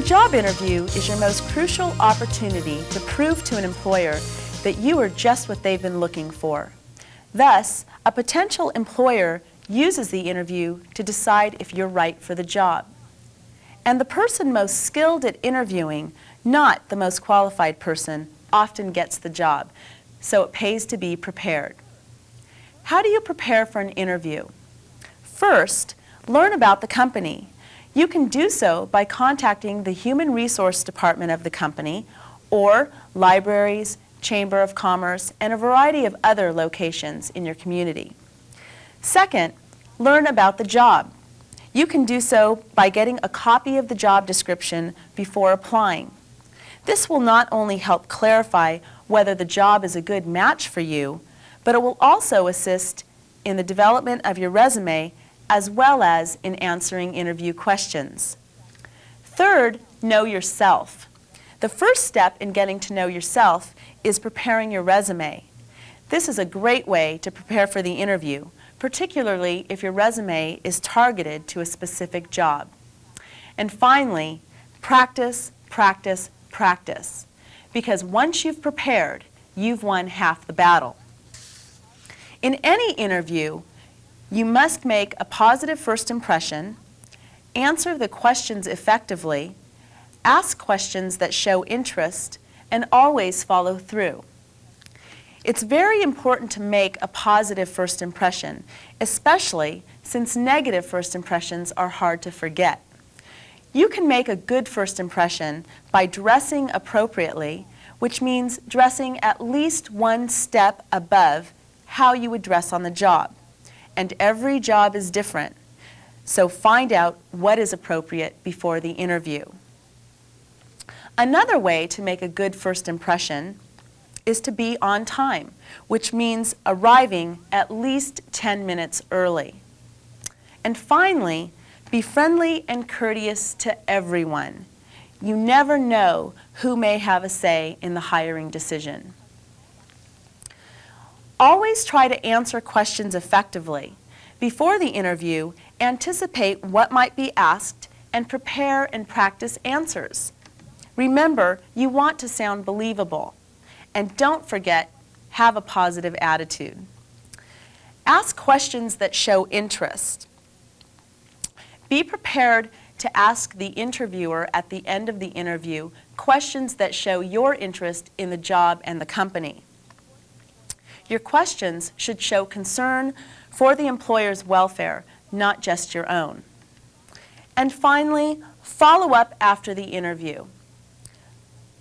job interview is your most crucial opportunity to prove to an employer that you are just what they've been looking for. Thus, a potential employer uses the interview to decide if you're right for the job. And the person most skilled at interviewing, not the most qualified person, often gets the job. So it pays to be prepared. How do you prepare for an interview? First, learn about the company. You can do so by contacting the Human Resource Department of the company or libraries, Chamber of Commerce, and a variety of other locations in your community. Second, learn about the job. You can do so by getting a copy of the job description before applying. This will not only help clarify whether the job is a good match for you, but it will also assist in the development of your resume as well as in answering interview questions. Third, know yourself. The first step in getting to know yourself is preparing your resume. This is a great way to prepare for the interview, particularly if your resume is targeted to a specific job. And finally, practice, practice, practice. Because once you've prepared, you've won half the battle. In any interview, you must make a positive first impression, answer the questions effectively, ask questions that show interest, and always follow through. It's very important to make a positive first impression, especially since negative first impressions are hard to forget. You can make a good first impression by dressing appropriately, which means dressing at least one step above how you would dress on the job. And every job is different, so find out what is appropriate before the interview. Another way to make a good first impression is to be on time, which means arriving at least 10 minutes early. And finally, be friendly and courteous to everyone. You never know who may have a say in the hiring decision. Always try to answer questions effectively. Before the interview, anticipate what might be asked and prepare and practice answers. Remember, you want to sound believable. And don't forget, have a positive attitude. Ask questions that show interest. Be prepared to ask the interviewer at the end of the interview questions that show your interest in the job and the company. Your questions should show concern for the employer's welfare, not just your own. And finally, follow up after the interview.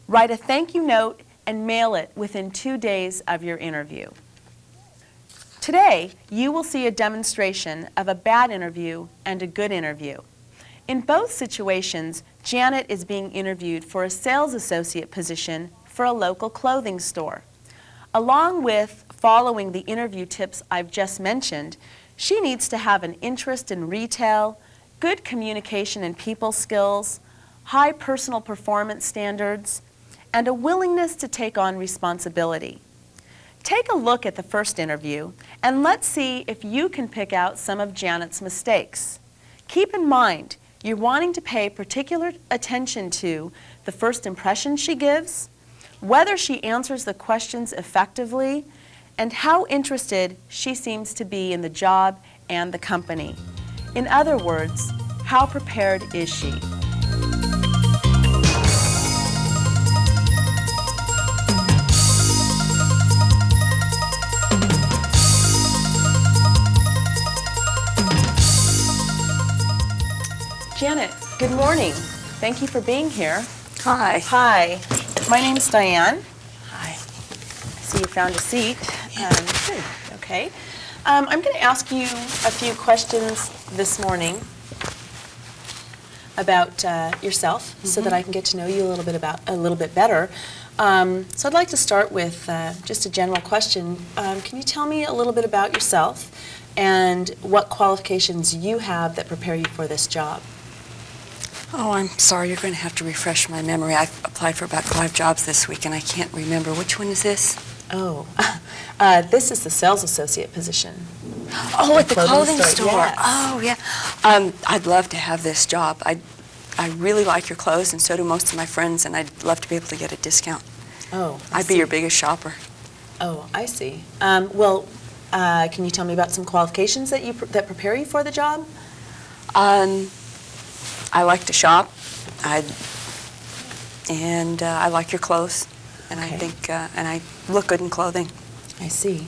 Write a thank you note and mail it within 2 days of your interview. Today, you will see a demonstration of a bad interview and a good interview. In both situations, Janet is being interviewed for a sales associate position for a local clothing store. Along with following the interview tips I've just mentioned, she needs to have an interest in retail, good communication and people skills, high personal performance standards, and a willingness to take on responsibility. Take a look at the first interview and let's see if you can pick out some of Janet's mistakes. Keep in mind, you're wanting to pay particular attention to the first impression she gives, whether she answers the questions effectively, and how interested she seems to be in the job and the company. In other words, how prepared is she? Janet, good morning. Thank you for being here. Hi. Hi. My name's Diane. Hi. I see you found a seat. Good. Okay. I'm going to ask you a few questions this morning about yourself, so that I can get to know you a little bit better. So I'd like to start with just a general question. Can you tell me a little bit about yourself and what qualifications you have that prepare you for this job? Oh, I'm sorry. You're going to have to refresh my memory. I've applied for about 5 jobs this week, and I can't remember. Which one is this? Oh, this is the sales associate position. Oh, at the clothing store. Yes. Oh, yeah. I'd love to have this job. I really like your clothes, and so do most of my friends, and I'd love to be able to get a discount. Oh, I'd be your biggest shopper. Oh, I see. Can you tell me about some qualifications that prepare you for the job? I like to shop, and I like your clothes, and I Okay. think, and I look good in clothing. I see.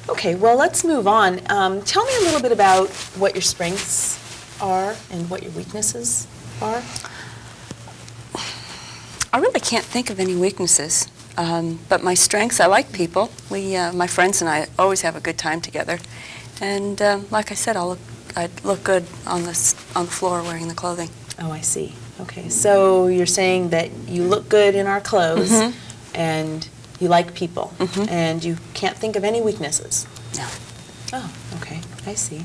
Okay, well, let's move on. Tell me a little bit about what your strengths are and what your weaknesses are. I really can't think of any weaknesses, but my strengths, I like people. My friends and I always have a good time together, and like I said, I'd look good on the floor wearing the clothing. Oh, I see. Okay, so you're saying that you look good in our clothes Mhm. and you like people, Mhm. and you can't think of any weaknesses. No. Oh, okay, I see.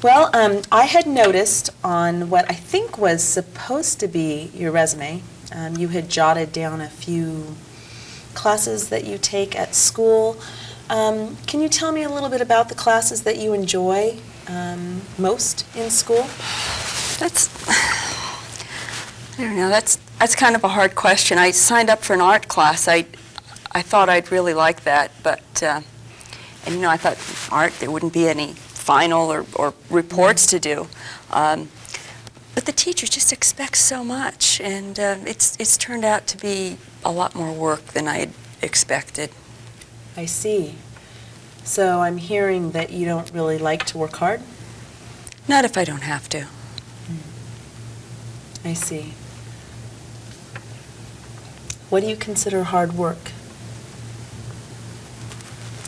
Well, I had noticed on what I think was supposed to be your resume, you had jotted down a few classes that you take at school. Can you tell me a little bit about the classes that you enjoy most in school? I don't know, that's kind of a hard question. I signed up for an art class. I thought I'd really like that, but, and you know, I thought art, there wouldn't be any final or reports to do. But the teacher just expects so much, and it's turned out to be a lot more work than I had expected. I see. So I'm hearing that you don't really like to work hard? Not if I don't have to. I see. What do you consider hard work?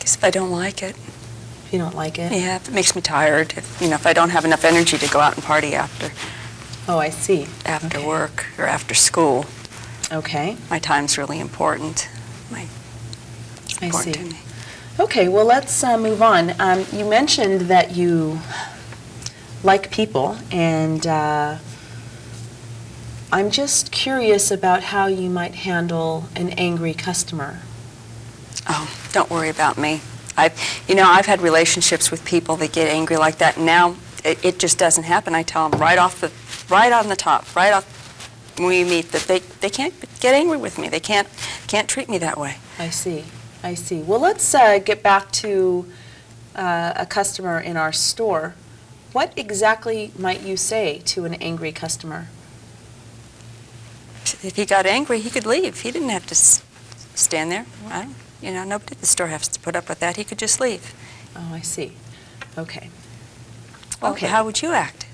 Guess if I don't like it. If you don't like it? Yeah, if it makes me tired, if I don't have enough energy to go out and party after Oh, I see. Okay. work or after school. Okay, My time's really important. I Important see. to me. Okay, well, let's move on. You mentioned that you like people, and I'm just curious about how you might handle an angry customer. Oh, don't worry about me. I've had relationships with people that get angry like that, and now it just doesn't happen. I tell them right on the top, right off when we meet, that they can't get angry with me. They can't treat me that way. I see. I see. Well, let's get back to a customer in our store. What exactly might you say to an angry customer? If he got angry, he could leave. He didn't have to stand there. Nobody at the store has to put up with that. He could just leave. Oh, I see. Okay. Well, Okay. how would you act?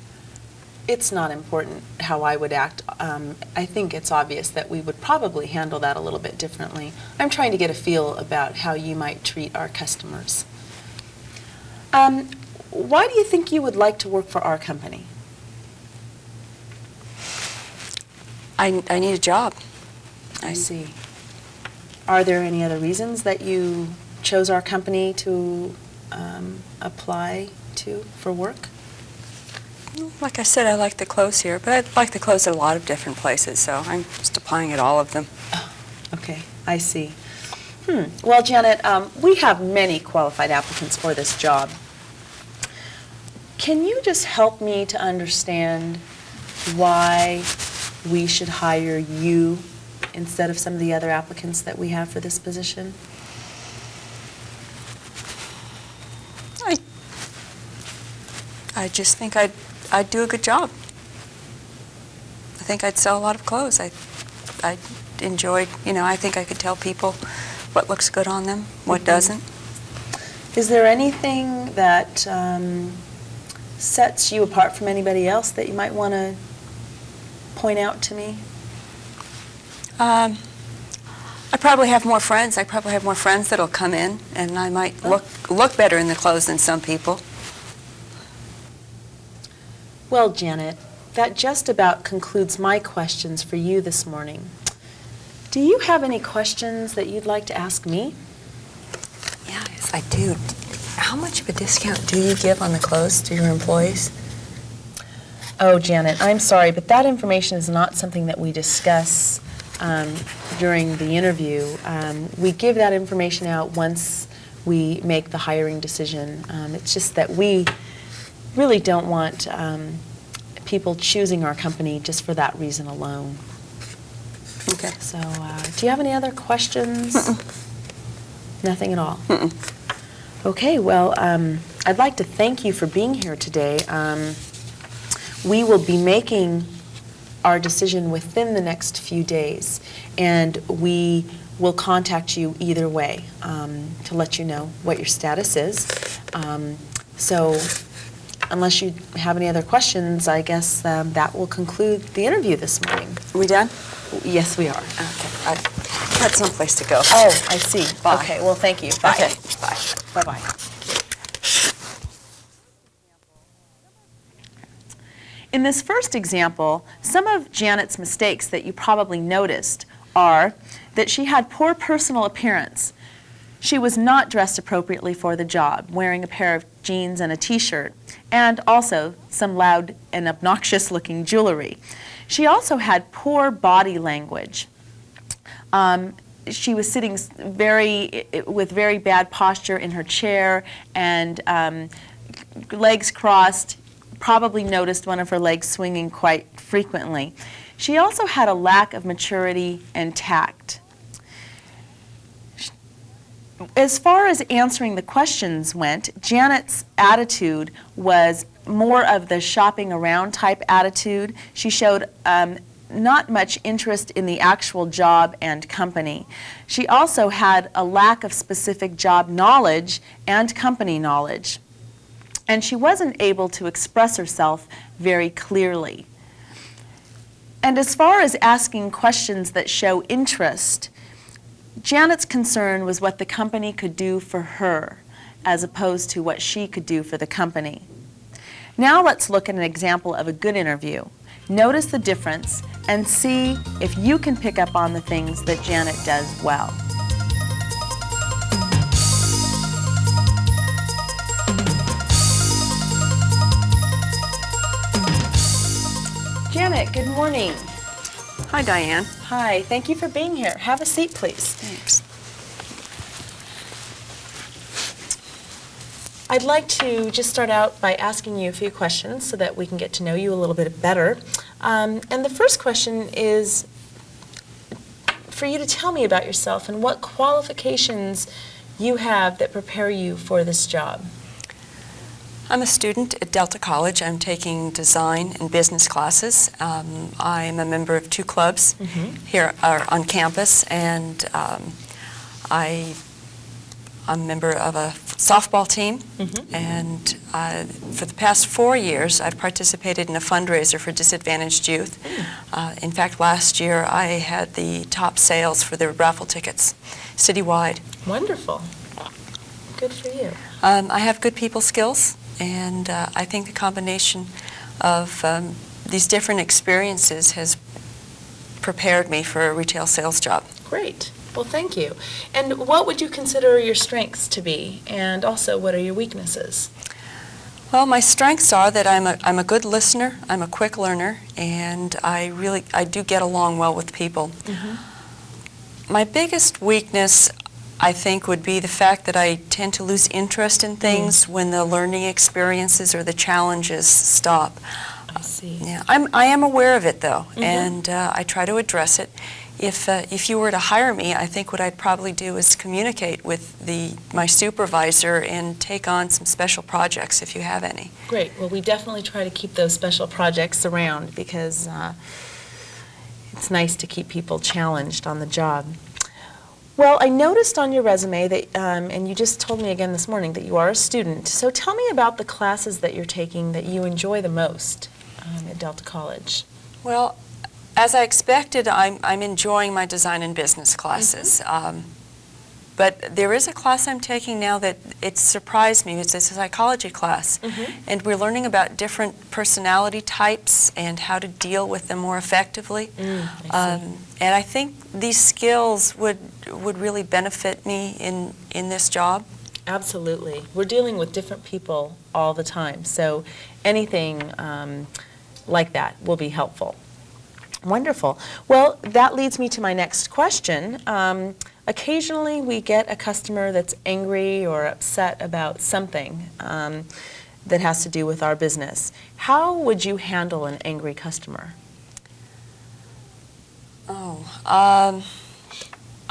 It's not important how I would act. I think it's obvious that we would probably handle that a little bit differently. I'm trying to get a feel about how you might treat our customers. Why do you think you would like to work for our company? I need a job. I see. Are there any other reasons that you chose our company to apply to for work? Like I said, I like the clothes here, but I like the clothes at a lot of different places, so I'm just applying at all of them. Oh, okay, I see. Well, Janet, we have many qualified applicants for this job. Can you just help me to understand why we should hire you instead of some of the other applicants that we have for this position? I just think I'd do a good job. I think I'd sell a lot of clothes. I enjoyed, I think I could tell people what looks good on them, what doesn't. Is there anything that sets you apart from anybody else that you might want to point out to me? I probably have more friends. I probably have more friends that'll come in, and I might look better in the clothes than some people. Well, Janet, that just about concludes my questions for you this morning. Do you have any questions that you'd like to ask me? Yeah, yes, I do. How much of a discount do you give on the clothes to your employees? Oh, Janet, I'm sorry, but that information is not something that we discuss during the interview. We give that information out once we make the hiring decision. It's just that we really don't want people choosing our company just for that reason alone. Okay. So, do you have any other questions? Nothing at all? Okay, well, I'd like to thank you for being here today. We will be making our decision within the next few days, and we will contact you either way to let you know what your status is. So unless you have any other questions, I guess that will conclude the interview this morning. Are we done? Yes, we are. Okay. I had someplace to go. Oh, I see. Bye. Okay, well, thank you. Bye. Okay. Bye. Bye-bye. In this first example, some of Janet's mistakes that you probably noticed are that she had poor personal appearance. She was not dressed appropriately for the job, wearing a pair of jeans and a t-shirt, and also some loud and obnoxious-looking jewelry. She also had poor body language. She was sitting with very bad posture in her chair and legs crossed. Probably noticed one of her legs swinging quite frequently. She also had a lack of maturity and tact. As far as answering the questions went, Janet's attitude was more of the shopping around type attitude. She showed not much interest in the actual job and company. She also had a lack of specific job knowledge and company knowledge. And she wasn't able to express herself very clearly. And as far as asking questions that show interest, Janet's concern was what the company could do for her, as opposed to what she could do for the company. Now let's look at an example of a good interview. Notice the difference and see if you can pick up on the things that Janet does well. Janet, good morning. Hi, Diane. Hi, thank you for being here. Have a seat, please. Thanks. I'd like to just start out by asking you a few questions so that we can get to know you a little bit better. And the first question is for you to tell me about yourself and what qualifications you have that prepare you for this job. I'm a student at Delta College. I'm taking design and business classes. I'm a member of 2 clubs here on campus, and I'm a member of a softball team. And for the past 4 years, I've participated in a fundraiser for disadvantaged youth. In fact, last year I had the top sales for the raffle tickets citywide. Wonderful. Good for you. I have good people skills. And I think the combination of these different experiences has prepared me for a retail sales job. Great. Well, thank you. And what would you consider your strengths to be? And also, what are your weaknesses? Well, my strengths are that I'm a good listener, I'm a quick learner, and I do get along well with people. My biggest weakness, I think, would be the fact that I tend to lose interest in things when the learning experiences or the challenges stop. I see. Yeah, I am aware of it, though, and I try to address it. If you were to hire me, I think what I'd probably do is communicate with my supervisor and take on some special projects if you have any. Great. Well, we definitely try to keep those special projects around because it's nice to keep people challenged on the job. Well, I noticed on your resume that, and you just told me again this morning, that you are a student. So tell me about the classes that you're taking that you enjoy the most at Delta College. Well, as I expected, I'm enjoying my design and business classes. But there is a class I'm taking now that it surprised me. It's a psychology class. And we're learning about different personality types and how to deal with them more effectively. And I think these skills would really benefit me in this job. Absolutely. We're dealing with different people all the time, so anything like that will be helpful. Wonderful. Well, that leads me to my next question. Occasionally we get a customer that's angry or upset about something. that has to do with our business. How would you handle an angry customer?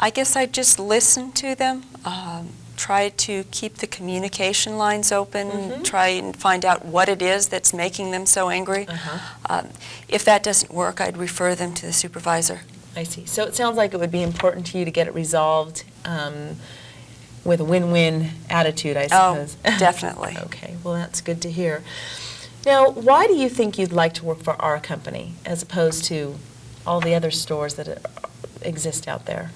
I guess I'd just listen to them, try to keep the communication lines open, try and find out what it is that's making them so angry. If that doesn't work, I'd refer them to the supervisor. I see. So it sounds like it would be important to you to get it resolved with a win-win attitude, I suppose. Oh, definitely. Okay, well, that's good to hear. Now, why do you think you'd like to work for our company as opposed to all the other stores that exist out there?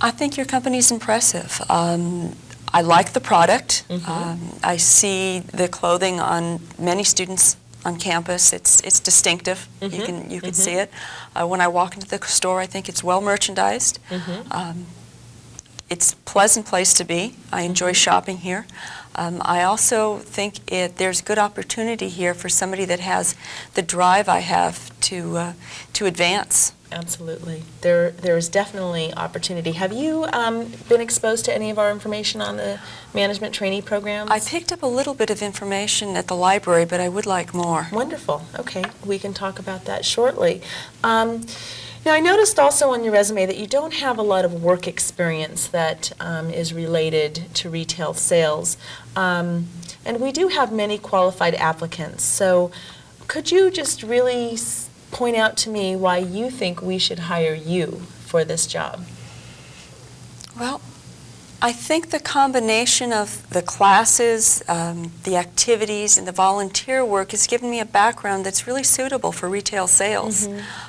I think your company's impressive. I like the product. I see the clothing on many students on campus. It's distinctive. You can see it. When I walk into the store, I think it's well merchandised. It's a pleasant place to be. I enjoy shopping here. I also think there's good opportunity here for somebody that has the drive I have to advance. Absolutely. There is definitely opportunity. Have you been exposed to any of our information on the management trainee programs? I picked up a little bit of information at the library, but I would like more. Wonderful. Okay, we can talk about that shortly. Now, I noticed also on your resume that you don't have a lot of work experience that is related to retail sales. And we do have many qualified applicants. So could you just really point out to me why you think we should hire you for this job? Well, I think the combination of the classes, the activities, and the volunteer work has given me a background that's really suitable for retail sales.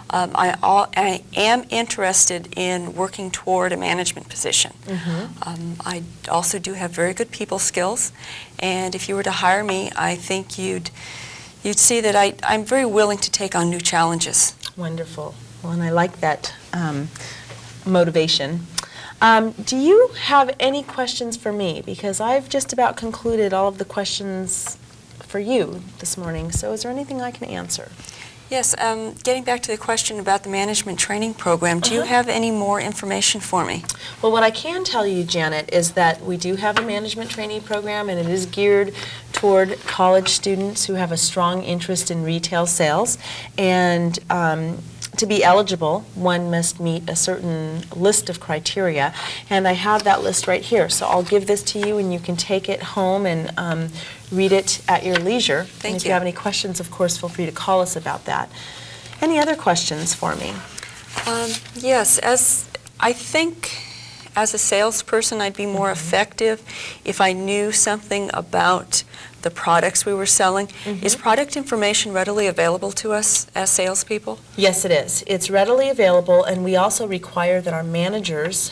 I am interested in working toward a management position. I also do have very good people skills, and if you were to hire me, I think you'd see that I'm very willing to take on new challenges. Wonderful. Well, and I like that motivation. Do you have any questions for me? Because I've just about concluded all of the questions for you this morning. So is there anything I can answer? Yes, getting back to the question about the management training program, do you have any more information for me? Well, what I can tell you, Janet, is that we do have a management trainee program, and it is geared toward college students who have a strong interest in retail sales. And to be eligible, one must meet a certain list of criteria, and I have that list right here. So I'll give this to you, and you can take it home and read it at your leisure. Thank and if you. you have any questions, of course, feel free to call us about that. Any other questions for me? Yes, I think as a salesperson I'd be more effective if I knew something about the products we were selling. Is product information readily available to us as salespeople? Yes, it is. It's readily available, and we also require that our managers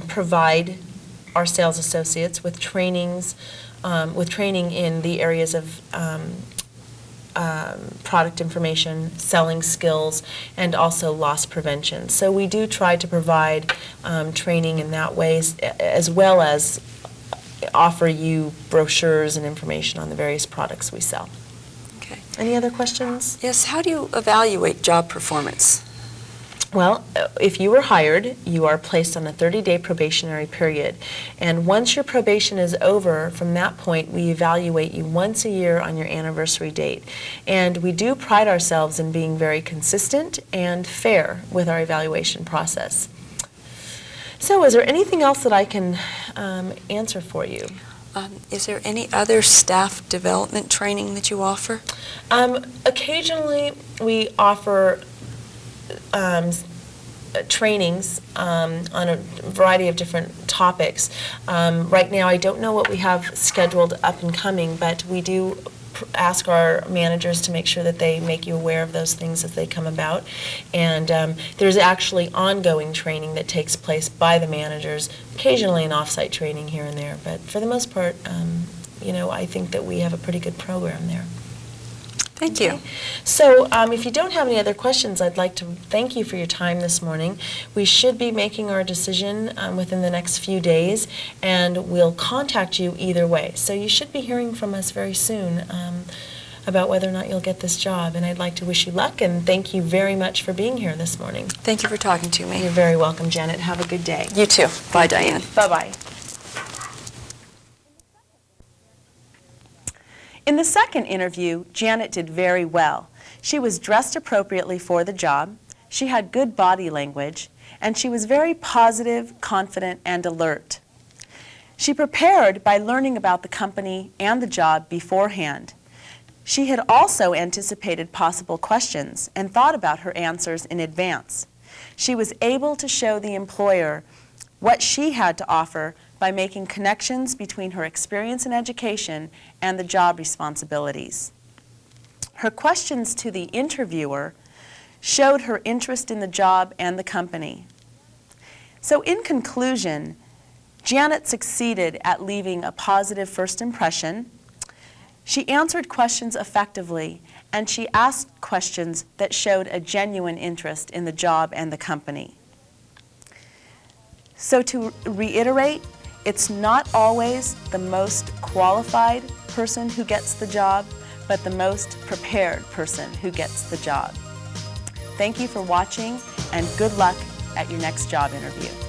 provide our sales associates with training in the areas of product information, selling skills, and also loss prevention. So we do try to provide training in that way, as well as offer you brochures and information on the various products we sell. Okay. Any other questions? Yes, how do you evaluate job performance? Well, if you were hired, you are placed on a 30-day probationary period. And once your probation is over, from that point, we evaluate you once a year on your anniversary date. And we do pride ourselves in being very consistent and fair with our evaluation process. So is there anything else that I can answer for you? Is there any other staff development training that you offer? Occasionally, we offer trainings on a variety of different topics. Right now, I don't know what we have scheduled up and coming, but we do ask our managers to make sure that they make you aware of those things as they come about. And there's actually ongoing training that takes place by the managers, occasionally an off-site training here and there. But for the most part, I think that we have a pretty good program there. Thank you. So if you don't have any other questions, I'd like to thank you for your time this morning. We should be making our decision within the next few days, and we'll contact you either way. So you should be hearing from us very soon about whether or not you'll get this job. And I'd like to wish you luck, and thank you very much for being here this morning. Thank you for talking to me. You're very welcome, Janet. Have a good day. You too. Bye, Diane. Bye-bye. In the second interview, Janet did very well. She was dressed appropriately for the job, she had good body language, and she was very positive, confident, and alert. She prepared by learning about the company and the job beforehand. She had also anticipated possible questions and thought about her answers in advance. She was able to show the employer what she had to offer by making connections between her experience in education and the job responsibilities. Her questions to the interviewer showed her interest in the job and the company. So in conclusion, Janet succeeded at leaving a positive first impression. She answered questions effectively, and she asked questions that showed a genuine interest in the job and the company. So to reiterate, it's not always the most qualified person who gets the job, but the most prepared person who gets the job. Thank you for watching, and good luck at your next job interview.